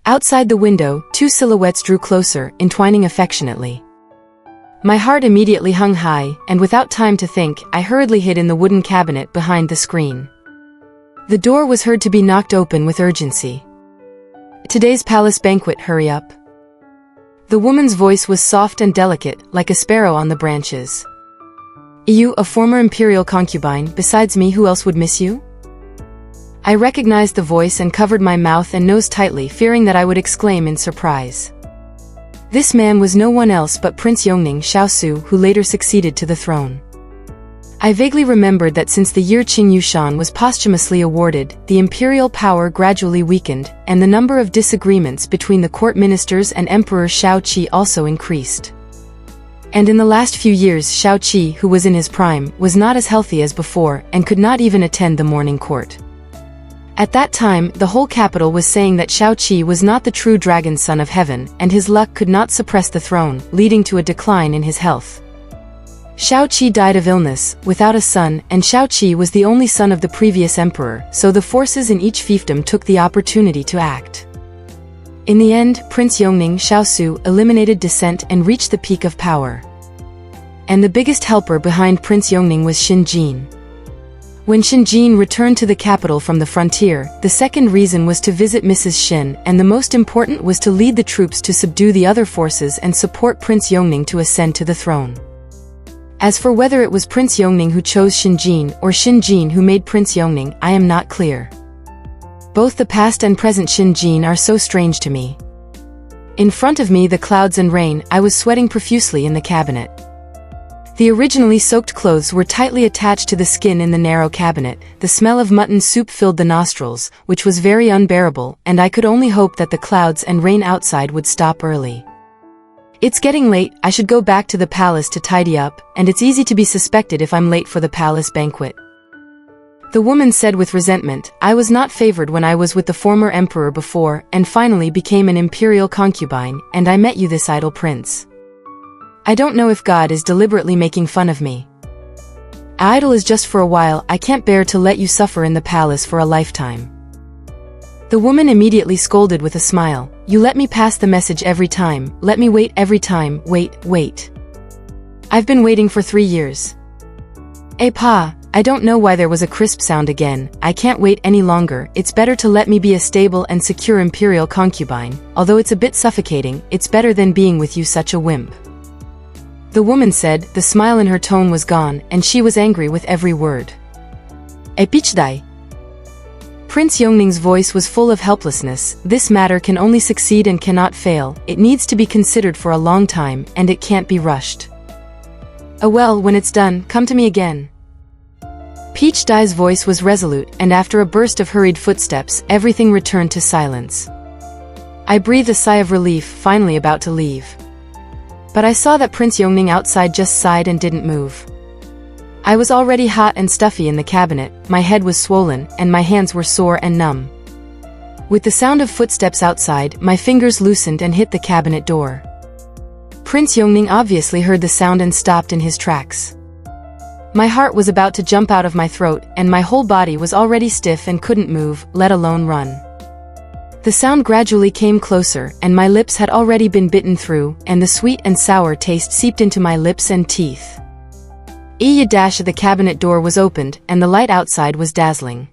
Outside the window, two silhouettes drew closer, entwining affectionately. My heart immediately hung high, and without time to think, I hurriedly hid in the wooden cabinet behind the screen. The door was heard to be knocked open with urgency. "Today's palace banquet, hurry up." The woman's voice was soft and delicate, like a sparrow on the branches. "You, a former imperial concubine, besides me, who else would miss you?" I recognized the voice and covered my mouth and nose tightly, fearing that I would exclaim in surprise. This man was no one else but Prince Yongning Xiaosu, who later succeeded to the throne. I vaguely remembered that since the year Qing Yushan was posthumously awarded, the imperial power gradually weakened, and the number of disagreements between the court ministers and Emperor Shao Qi also increased. And in the last few years, Shao Qi, who was in his prime, was not as healthy as before, and could not even attend the morning court. At that time, the whole capital was saying that Shao Qi was not the true dragon son of heaven, and his luck could not suppress the throne, leading to a decline in his health. Shao Qi died of illness, without a son, and Shao Qi was the only son of the previous emperor, so the forces in each fiefdom took the opportunity to act. In the end, Prince Yongning Xiaosu eliminated dissent and reached the peak of power. And the biggest helper behind Prince Yongning was Xin Jin. When Xin Jin returned to the capital from the frontier, the second reason was to visit Mrs. Xin, and the most important was to lead the troops to subdue the other forces and support Prince Yongning to ascend to the throne. As for whether it was Prince Yongning who chose Xin Jin or Xin Jin who made Prince Yongning, I am not clear. Both the past and present Xin Jin are so strange to me. In front of me, the clouds and rain, I was sweating profusely in the cabinet. The originally soaked clothes were tightly attached to the skin in the narrow cabinet. The smell of mutton soup filled the nostrils, which was very unbearable, and I could only hope that the clouds and rain outside would stop early. It's getting late, I should go back to the palace to tidy up, and it's easy to be suspected if I'm late for the palace banquet. The woman said with resentment, I was not favored when I was with the former emperor before, and finally became an imperial concubine, and I met you, this idle prince. I don't know if God is deliberately making fun of me. Idle is just for a while, I can't bear to let you suffer in the palace for a lifetime. The woman immediately scolded with a smile, you let me pass the message every time, let me wait every time, wait. I've been waiting for 3 years. Pa, I don't know why there was a crisp sound again, I can't wait any longer, it's better to let me be a stable and secure imperial concubine, although it's a bit suffocating, it's better than being with you such a wimp. The woman said, the smile in her tone was gone, and she was angry with every word. Pichdai. Prince Yongning's voice was full of helplessness, this matter can only succeed and cannot fail, it needs to be considered for a long time, and it can't be rushed. Oh well, when it's done, come to me again. Pichdai's voice was resolute, and after a burst of hurried footsteps, everything returned to silence. I breathed a sigh of relief, finally about to leave. But I saw that Prince Yongning outside just sighed and didn't move. I was already hot and stuffy in the cabinet, my head was swollen, and my hands were sore and numb. With the sound of footsteps outside, my fingers loosened and hit the cabinet door. Prince Yongning obviously heard the sound and stopped in his tracks. My heart was about to jump out of my throat, and my whole body was already stiff and couldn't move, let alone run. The sound gradually came closer, and my lips had already been bitten through, and the sweet and sour taste seeped into my lips and teeth. The cabinet door was opened, and the light outside was dazzling.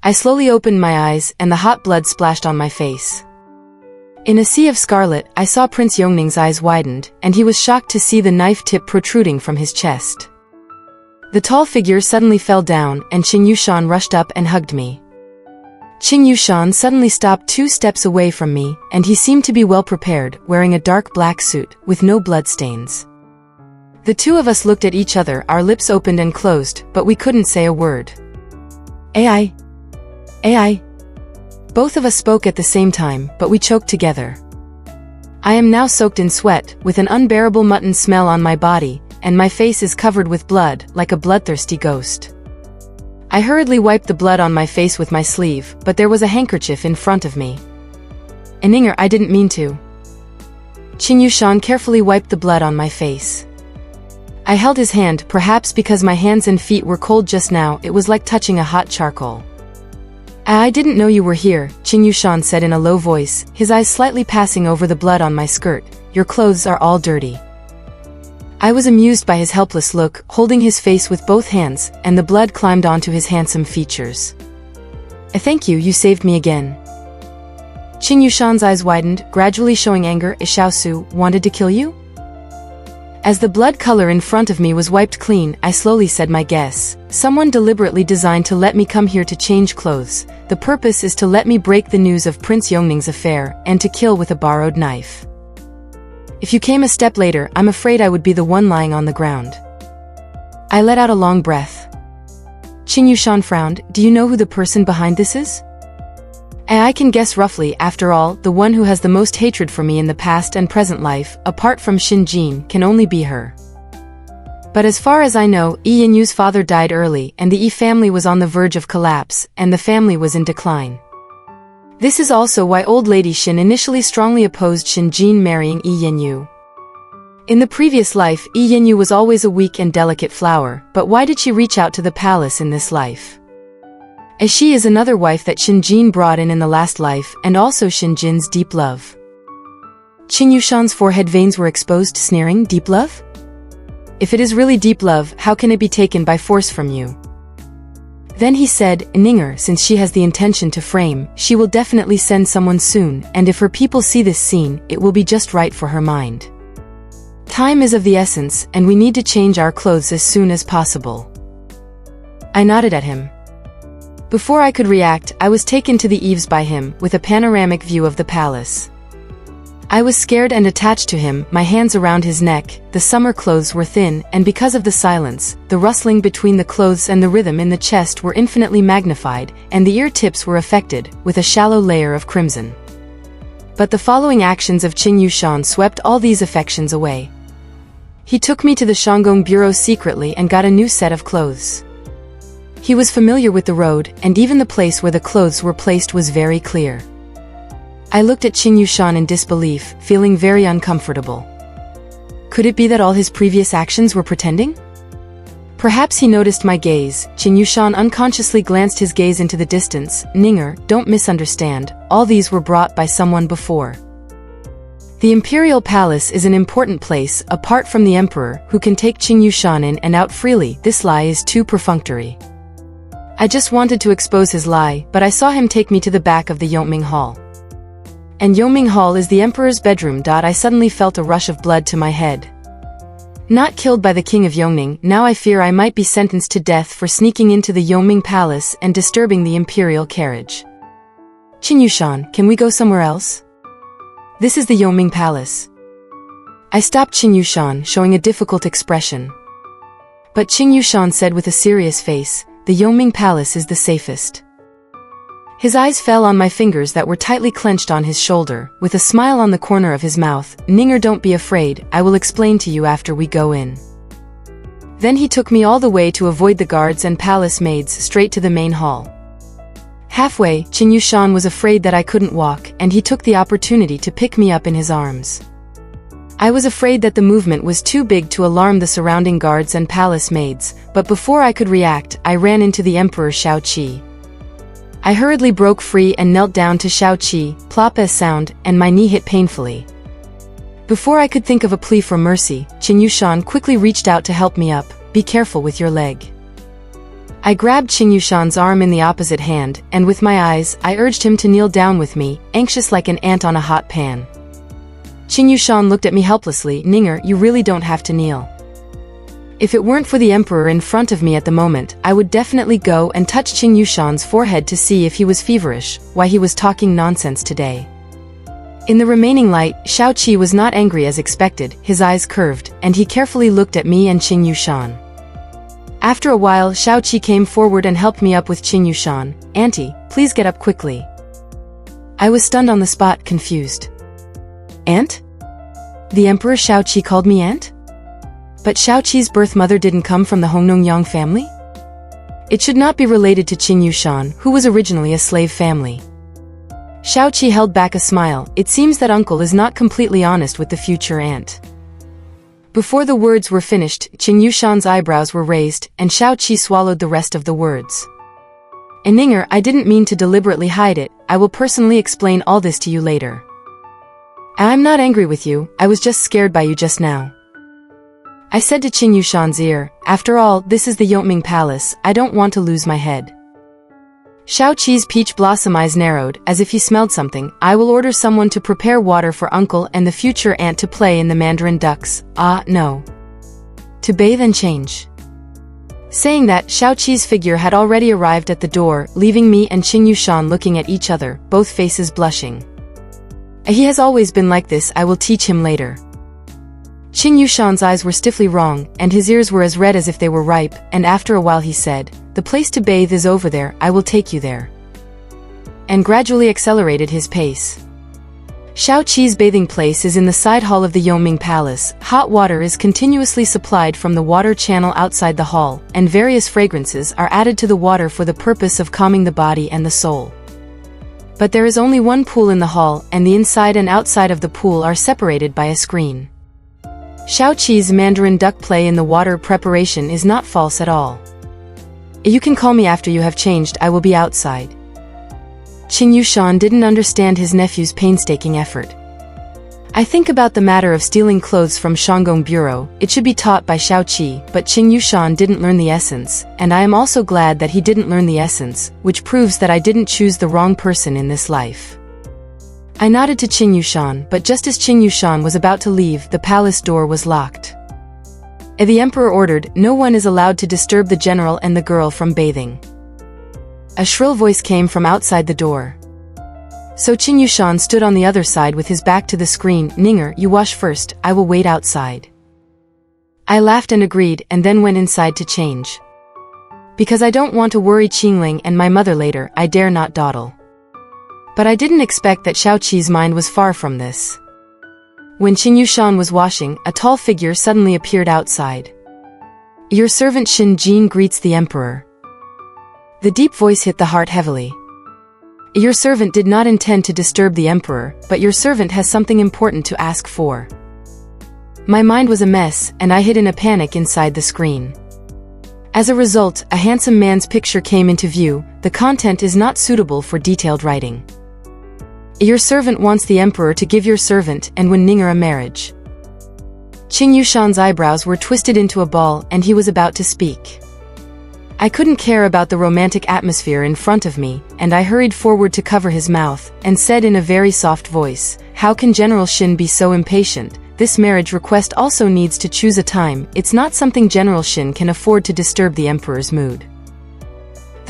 I slowly opened my eyes, and the hot blood splashed on my face. In a sea of scarlet, I saw Prince Yongning's eyes widened, and he was shocked to see the knife tip protruding from his chest. The tall figure suddenly fell down, and Qing Yushan rushed up and hugged me. Qing Yushan suddenly stopped 2 steps away from me, and he seemed to be well prepared, wearing a dark black suit, with no bloodstains. The two of us looked at each other, our lips opened and closed, but we couldn't say a word. AI. Both of us spoke at the same time, but we choked together. I am now soaked in sweat, with an unbearable mutton smell on my body, and my face is covered with blood, like a bloodthirsty ghost. I hurriedly wiped the blood on my face with my sleeve, but there was a handkerchief in front of me. Inger, I didn't mean to. Qing Yushan carefully wiped the blood on my face. I held his hand, perhaps because my hands and feet were cold just now, it was like touching a hot charcoal. I didn't know you were here, Qin Yushan said in a low voice, his eyes slightly passing over the blood on my skirt. Your clothes are all dirty. I was amused by his helpless look, holding his face with both hands, and the blood climbed onto his handsome features. Thank you, you saved me again. Qin Yushan's eyes widened, gradually showing anger. Xiaosu wanted to kill you? As the blood color in front of me was wiped clean, I slowly said my guess. Someone deliberately designed to let me come here to change clothes. The purpose is to let me break the news of Prince Yongning's affair, and to kill with a borrowed knife. If you came a step later, I'm afraid I would be the one lying on the ground. I let out a long breath. Qin Yushan frowned. Do you know who the person behind this is? I can guess roughly. After all, the one who has the most hatred for me in the past and present life, apart from Xin Jin, can only be her. But as far as I know, Yi Yinyu's father died early, and the Yi family was on the verge of collapse, and the family was in decline. This is also why old lady Xin initially strongly opposed Xin Jin marrying Yi Yinyu. In the previous life, Yi Yinyu was always a weak and delicate flower, but why did she reach out to the palace in this life? As she is another wife that Xin Jin brought in the last life, and also Xin Jin's deep love. Qin Yushan's forehead veins were exposed, sneering. Deep love? If it is really deep love, how can it be taken by force from you? Then he said, Ninger, since she has the intention to frame, she will definitely send someone soon, and if her people see this scene, it will be just right for her mind. Time is of the essence, and we need to change our clothes as soon as possible. I nodded at him. Before I could react, I was taken to the eaves by him, with a panoramic view of the palace. I was scared and attached to him, my hands around his neck. The summer clothes were thin, and because of the silence, the rustling between the clothes and the rhythm in the chest were infinitely magnified, and the ear tips were affected, with a shallow layer of crimson. But the following actions of Qin Yushan swept all these affections away. He took me to the Shanggong bureau secretly and got a new set of clothes. He was familiar with the road, and even the place where the clothes were placed was very clear. I looked at Qin Yushan in disbelief, feeling very uncomfortable. Could it be that all his previous actions were pretending? Perhaps he noticed my gaze. Qin Yushan unconsciously glanced his gaze into the distance. Ninger, don't misunderstand, all these were brought by someone before. The Imperial Palace is an important place, apart from the Emperor, who can take Qin Yushan in and out freely. This lie is too perfunctory. I just wanted to expose his lie, but I saw him take me to the back of the Yongming Hall. And Yongming Hall is the Emperor's bedroom. I suddenly felt a rush of blood to my head. Not killed by the King of Yongning, now I fear I might be sentenced to death for sneaking into the Yongming Palace and disturbing the Imperial carriage. Qin Yushan, can we go somewhere else? This is the Yongming Palace. I stopped Qin Yushan, showing a difficult expression. But Qin Yushan said with a serious face, the Yongming Palace is the safest. His eyes fell on my fingers that were tightly clenched on his shoulder, with a smile on the corner of his mouth. Ninger, don't be afraid, I will explain to you after we go in. Then he took me all the way to avoid the guards and palace maids straight to the main hall. Halfway, Qin Yushan was afraid that I couldn't walk, and he took the opportunity to pick me up in his arms. I was afraid that the movement was too big to alarm the surrounding guards and palace maids, but before I could react, I ran into the Emperor Shao Qi. I hurriedly broke free and knelt down to Shao Qi, plop a sound, and my knee hit painfully. Before I could think of a plea for mercy, Qin Yushan quickly reached out to help me up. Be careful with your leg. I grabbed Qin Yushan's arm in the opposite hand, and with my eyes, I urged him to kneel down with me, anxious like an ant on a hot pan. Qin Yushan looked at me helplessly. Ninger, you really don't have to kneel. If it weren't for the Emperor in front of me at the moment, I would definitely go and touch Qin Yushan's forehead to see if he was feverish, why he was talking nonsense today. In the remaining light, Shao Qi was not angry as expected, his eyes curved, and he carefully looked at me and Qin Yushan. After a while, Shao Qi came forward and helped me up with Qin Yushan. Auntie, please get up quickly. I was stunned on the spot, confused. Aunt? The Emperor Shao Qi called me aunt? But Shao Qi's birth mother didn't come from the Hongnongyang family? It should not be related to Qin Yushan, who was originally a slave family. Shao Qi held back a smile. It seems that uncle is not completely honest with the future aunt. Before the words were finished, Qin Yushan's eyebrows were raised, and Shao Qi swallowed the rest of the words. Ninger, I didn't mean to deliberately hide it, I will personally explain all this to you later. I'm not angry with you, I was just scared by you just now. I said to Qin Yushan's ear, after all, this is the Yoming Palace, I don't want to lose my head. Xiao Qi's peach blossom eyes narrowed, as if he smelled something. I will order someone to prepare water for uncle and the future aunt to play in the Mandarin ducks. Ah, no. To bathe and change. Saying that, Xiao Qi's figure had already arrived at the door, leaving me and Qin Yushan looking at each other, both faces blushing. He has always been like this, I will teach him later. Qin Yushan's eyes were stiffly wrong, and his ears were as red as if they were ripe, and after a while he said, the place to bathe is over there, I will take you there. And gradually accelerated his pace. Xiao Qi's bathing place is in the side hall of the Yoming Palace. Hot water is continuously supplied from the water channel outside the hall, and various fragrances are added to the water for the purpose of calming the body and the soul. But there is only one pool in the hall, and the inside and outside of the pool are separated by a screen. Xiao Qi's Mandarin duck play in the water preparation is not false at all. You can call me after you have changed, I will be outside. Qin Yushan didn't understand his nephew's painstaking effort. I think about the matter of stealing clothes from Shanggong Bureau, it should be taught by Xiao Qi, but Qin Yushan didn't learn the essence, and I am also glad that he didn't learn the essence, which proves that I didn't choose the wrong person in this life. I nodded to Qin Yushan, but just as Qin Yushan was about to leave, the palace door was locked. The emperor ordered, no one is allowed to disturb the general and the girl from bathing. A shrill voice came from outside the door. So Qin Yushan stood on the other side with his back to the screen. Ninger, you wash first, I will wait outside. I laughed and agreed, and then went inside to change. Because I don't want to worry Qingling and my mother later, I dare not dawdle. But I didn't expect that Xiao Qi's mind was far from this. When Qin Yushan was washing, a tall figure suddenly appeared outside. Your servant Xin Jin greets the emperor. The deep voice hit the heart heavily. Your servant did not intend to disturb the emperor, but your servant has something important to ask for. My mind was a mess, and I hid in a panic inside the screen. As a result, a handsome man's picture came into view. The content is not suitable for detailed writing. Your servant wants the emperor to give your servant and Wen Ninger a marriage. Qin Yushan's eyebrows were twisted into a ball, and he was about to speak. I couldn't care about the romantic atmosphere in front of me, and I hurried forward to cover his mouth, and said in a very soft voice, how can General Xin be so impatient? This marriage request also needs to choose a time, it's not something General Xin can afford to disturb the emperor's mood.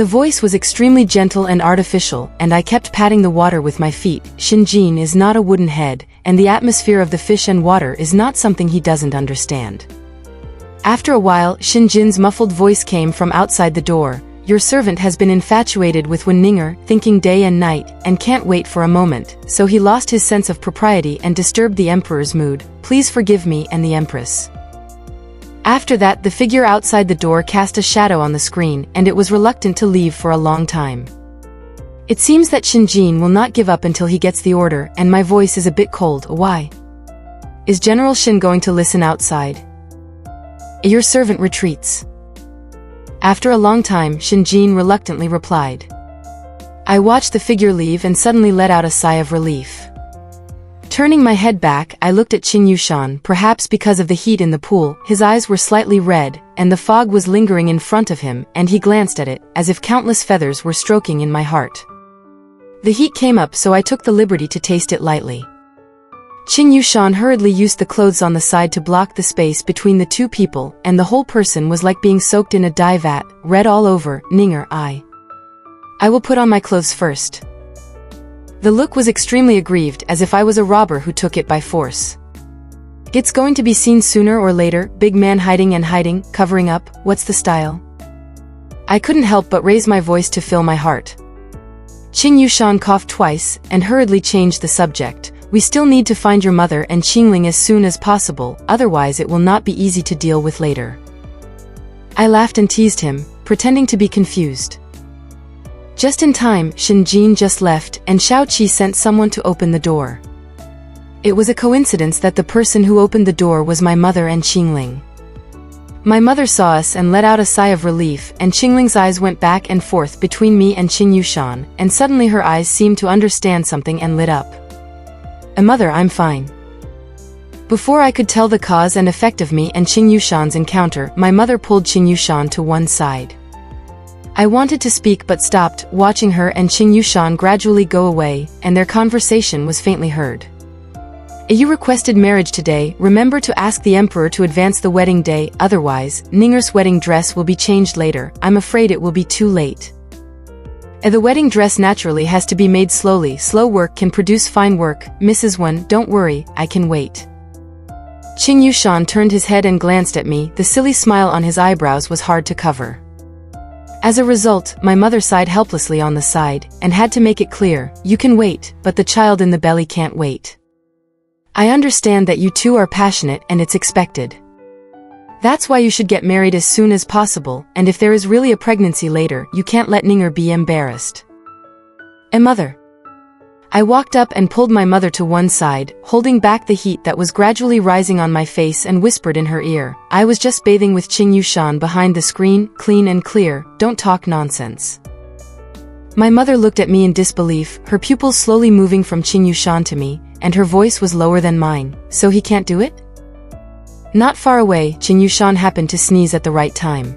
The voice was extremely gentle and artificial, and I kept patting the water with my feet. Xin Jin is not a wooden head, and the atmosphere of the fish and water is not something he doesn't understand. After a while, Xin Jin's muffled voice came from outside the door. Your servant has been infatuated with Wen Ninger, thinking day and night, and can't wait for a moment, so he lost his sense of propriety and disturbed the emperor's mood. Please forgive me and the empress. After that, the figure outside the door cast a shadow on the screen, and it was reluctant to leave for a long time. It seems that Xin Jin will not give up until he gets the order, and my voice is a bit cold. Why? Is General Xin going to listen outside? Your servant retreats. After a long time, Xin Jin reluctantly replied. I watched the figure leave and suddenly let out a sigh of relief. Turning my head back, I looked at Qin Yushan. Perhaps because of the heat in the pool, his eyes were slightly red, and the fog was lingering in front of him, and he glanced at it, as if countless feathers were stroking in my heart. The heat came up, so I took the liberty to taste it lightly. Qin Yushan hurriedly used the clothes on the side to block the space between the two people, and the whole person was like being soaked in a dye vat, red all over. Ninger, I will put on my clothes first. The look was extremely aggrieved, as if I was a robber who took it by force. It's going to be seen sooner or later, big man hiding and hiding, covering up, what's the style? I couldn't help but raise my voice to fill my heart. Qin Yushan coughed twice, and hurriedly changed the subject. We still need to find your mother and Qingling as soon as possible, otherwise it will not be easy to deal with later. I laughed and teased him, pretending to be confused. Just in time, Xin Jin just left, and Xiao Qi sent someone to open the door. It was a coincidence that the person who opened the door was my mother and Qingling. My mother saw us and let out a sigh of relief, and Qingling's eyes went back and forth between me and Qin Yushan, and suddenly her eyes seemed to understand something and lit up. Mother, I'm fine." Before I could tell the cause and effect of me and Qin Yushan's encounter, my mother pulled Qin Yushan to one side. I wanted to speak but stopped, watching her and Qin Yushan gradually go away, and their conversation was faintly heard. "You requested marriage today. Remember to ask the emperor to advance the wedding day, otherwise, Ning'er's wedding dress will be changed later. I'm afraid it will be too late." The wedding dress naturally has to be made slowly. Slow work can produce fine work. Mrs. Wen, don't worry, I can wait. Qin Yushan turned his head and glanced at me. The silly smile on his eyebrows was hard to cover. As a result, my mother sighed helplessly on the side, and had to make it clear, "You can wait, but the child in the belly can't wait. I understand that you two are passionate and it's expected. That's why you should get married as soon as possible, and if there is really a pregnancy later, you can't let Ning'er be embarrassed." Mother. I walked up and pulled my mother to one side, holding back the heat that was gradually rising on my face, and whispered in her ear, "I was just bathing with Qin Yushan behind the screen, clean and clear, don't talk nonsense." My mother looked at me in disbelief, her pupils slowly moving from Qin Yushan to me, and her voice was lower than mine. "So he can't do it?" Not far away, Qin Yushan happened to sneeze at the right time.